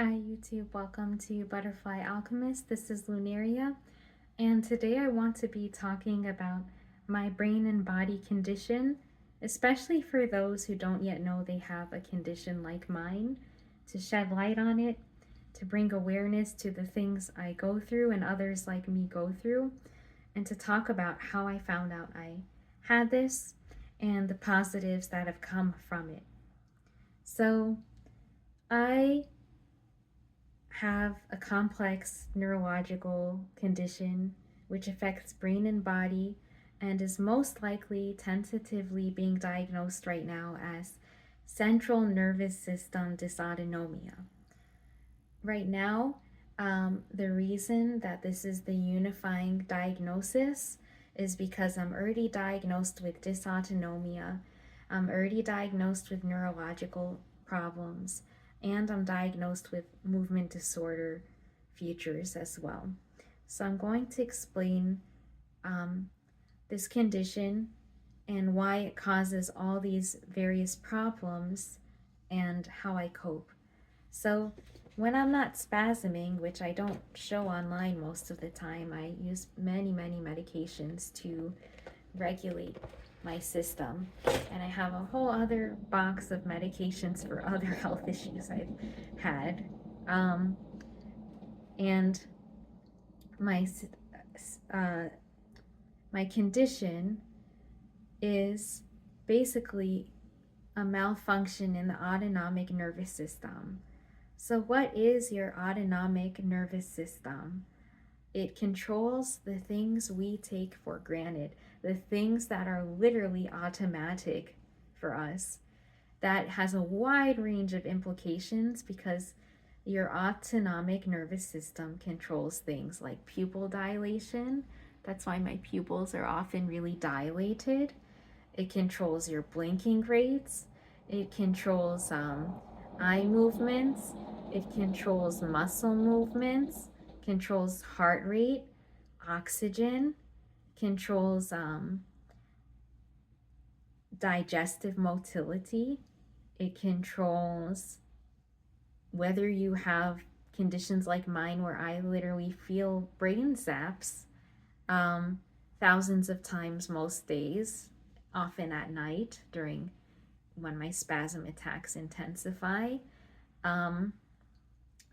Hi YouTube, welcome to Butterfly Alchemist. This is Lunaria, and today I want to be talking about my brain and body condition, especially for those who don't yet know they have a condition like mine, to shed light on it, to bring awareness to the things I go through and others like me go through, and to talk about how I found out I had this and the positives that have come from it. So, I have a complex neurological condition which affects brain and body and is most likely tentatively being diagnosed right now as central nervous system dysautonomia. Right now, the reason that this is the unifying diagnosis is because I'm already diagnosed with dysautonomia, I'm already diagnosed with neurological problems, and I'm diagnosed with movement disorder features as well. So I'm going to explain this condition and why it causes all these various problems and how I cope. So when I'm not spasming, which I don't show online most of the time, I use many medications to regulate my system. And I have a whole other box of medications for other health issues I've had. And my uh, my condition is basically a malfunction in the autonomic nervous system. So what is your autonomic nervous system? It controls the things we take for granted, the things that are literally automatic for us. That has a wide range of implications because your autonomic nervous system controls things like pupil dilation. That's why my pupils are often really dilated. It controls your blinking rates. It controls eye movements. It controls muscle movements, controls heart rate, oxygen, controls digestive motility. It controls whether you have conditions like mine where I literally feel brain zaps thousands of times most days, often at night during when my spasm attacks intensify.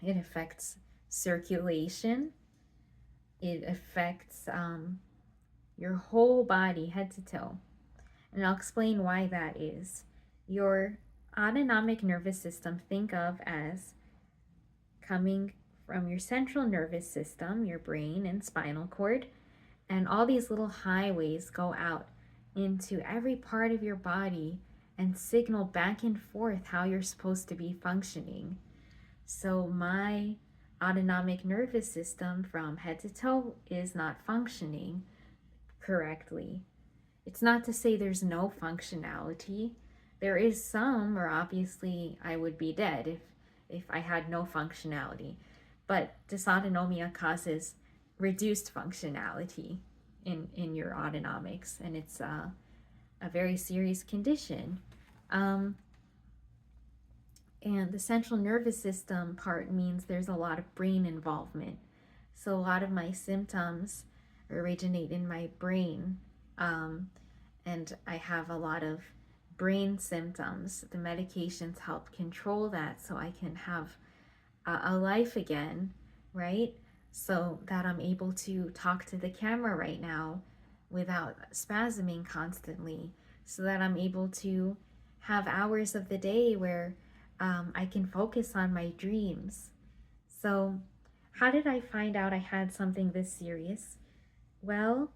It affects circulation. It affects your whole body, head to toe. And I'll explain why that is. Your autonomic nervous system, think of as coming from your central nervous system, your brain and spinal cord, and all these little highways go out into every part of your body and signal back and forth how you're supposed to be functioning. So my autonomic nervous system from head to toe is not functioning correctly. It's not to say there's no functionality. There is some, or obviously I would be dead if I had no functionality. But dysautonomia causes reduced functionality in your autonomics, and it's a very serious condition. And the central nervous system part means there's a lot of brain involvement. So a lot of my symptoms originate in my brain. And I have a lot of brain symptoms. The medications help control that so I can have a life again, right? So that I'm able to talk to the camera right now without spasming constantly, so that I'm able to have hours of the day where I can focus on my dreams. So, how did I find out I had something this serious? Well,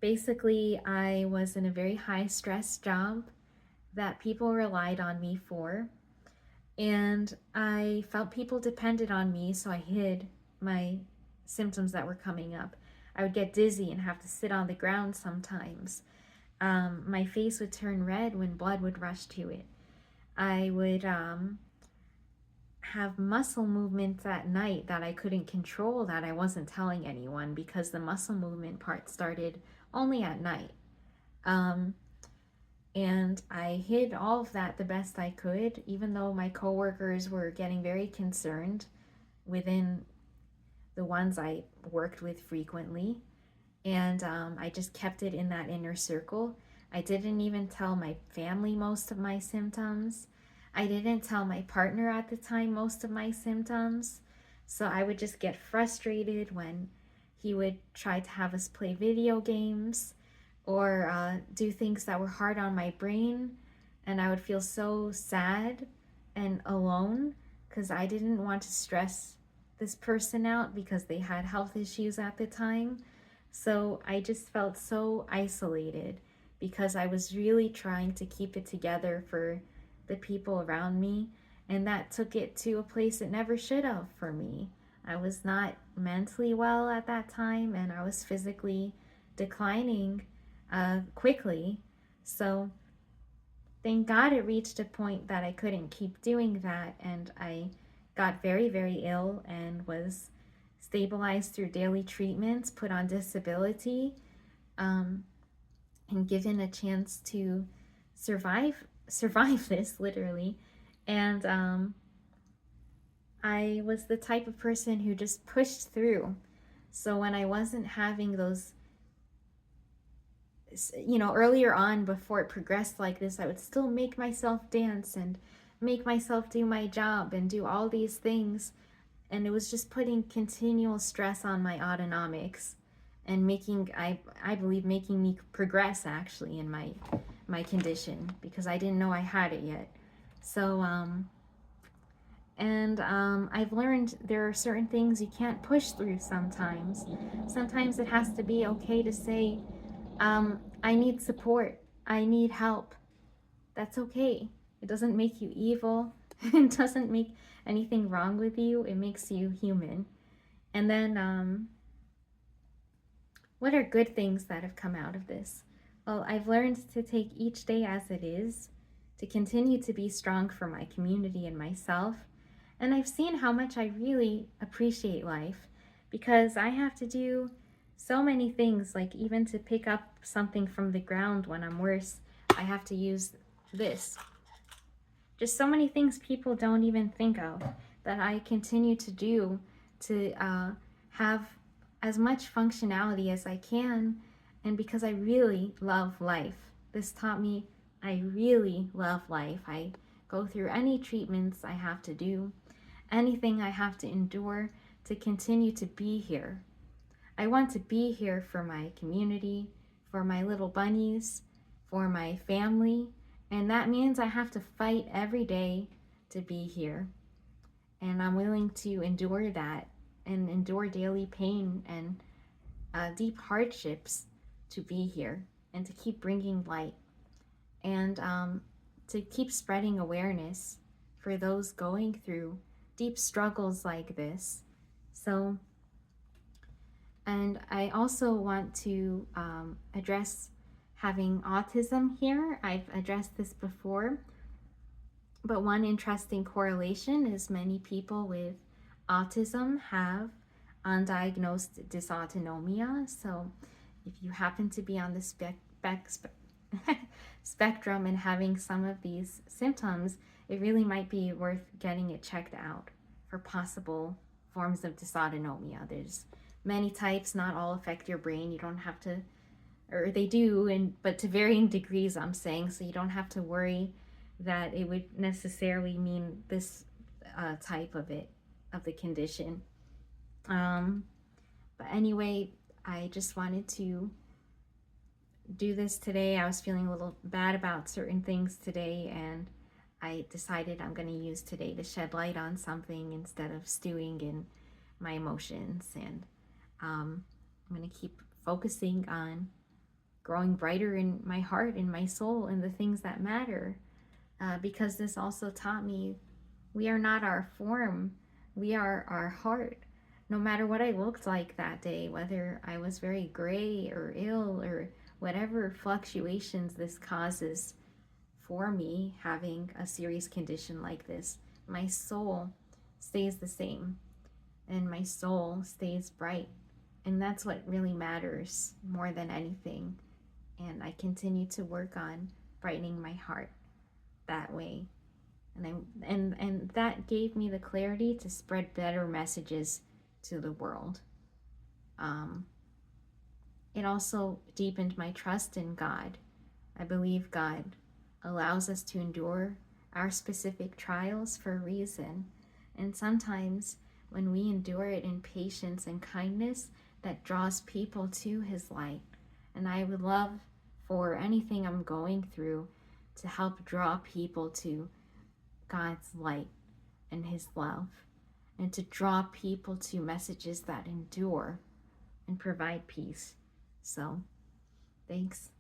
basically, I was in a very high stress job that people relied on me for, and I felt people depended on me, so I hid my symptoms that were coming up. I would get dizzy and have to sit on the ground sometimes. My face would turn red when blood would rush to it. I would have muscle movements at night that I couldn't control, that I wasn't telling anyone because the muscle movement part started only at night. And I hid all of that the best I could, even though my coworkers were getting very concerned within the ones I worked with frequently. And I just kept it in that inner circle. I didn't even tell my family most of my symptoms. I didn't tell my partner at the time most of my symptoms. So I would just get frustrated when he would try to have us play video games or do things that were hard on my brain. And I would feel so sad and alone because I didn't want to stress this person out because they had health issues at the time. So I just felt so isolated because I was really trying to keep it together for the people around me. And that took it to a place it never should have for me. I was not mentally well at that time, and I was physically declining quickly. So thank God it reached a point that I couldn't keep doing that, and I got very, very ill and was stabilized through daily treatments, put on disability, um, and given a chance to survive this literally. And I was the type of person who just pushed through. So when I wasn't having those, earlier on before it progressed like this, I would still make myself dance and make myself do my job and do all these things. And it was just putting continual stress on my autonomics and I believe making me progress actually in my condition because I didn't know I had it yet. So I've learned there are certain things you can't push through sometimes. Sometimes it has to be okay to say, I need support. I need help. That's okay. It doesn't make you evil. It doesn't make anything wrong with you. It makes you human. And then, what are good things that have come out of this? Well, I've learned to take each day as it is, to continue to be strong for my community and myself. And I've seen how much I really appreciate life because I have to do so many things, like even to pick up something from the ground when I'm worse, I have to use this. Just so many things people don't even think of that I continue to do to have as much functionality as I can. And because I really love life, this taught me I really love life. I go through any treatments I have to do, anything I have to endure to continue to be here. I want to be here for my community, for my little bunnies, for my family, and that means I have to fight every day to be here. And I'm willing to endure that and endure daily pain and deep hardships to be here and to keep bringing light and to keep spreading awareness for those going through deep struggles like this. So, and I also want to address having autism here. I've addressed this before, but one interesting correlation is many people with autism have undiagnosed dysautonomia. So if you happen to be on the spectrum and having some of these symptoms, it really might be worth getting it checked out for possible forms of dysautonomia. There's many types, not all affect your brain. You don't have to, or they do, but to varying degrees, I'm saying, so you don't have to worry that it would necessarily mean this type of the condition. But anyway, I just wanted to do this today. I was feeling a little bad about certain things today, and I decided I'm going to use today to shed light on something instead of stewing in my emotions. And I'm going to keep focusing on growing brighter in my heart and my soul and the things that matter. Because this also taught me we are not our form, we are our heart. No matter what I looked like that day, whether I was very gray or ill or whatever fluctuations this causes for me having a serious condition like this, my soul stays the same and my soul stays bright. And that's what really matters more than anything. And I continue to work on brightening my heart that way. And that gave me the clarity to spread better messages to the world. It also deepened my trust in God. I believe God allows us to endure our specific trials for a reason. And sometimes when we endure it in patience and kindness, that draws people to His light. And I would love for anything I'm going through to help draw people to God's light and His love, and to draw people to messages that endure and provide peace. So, thanks.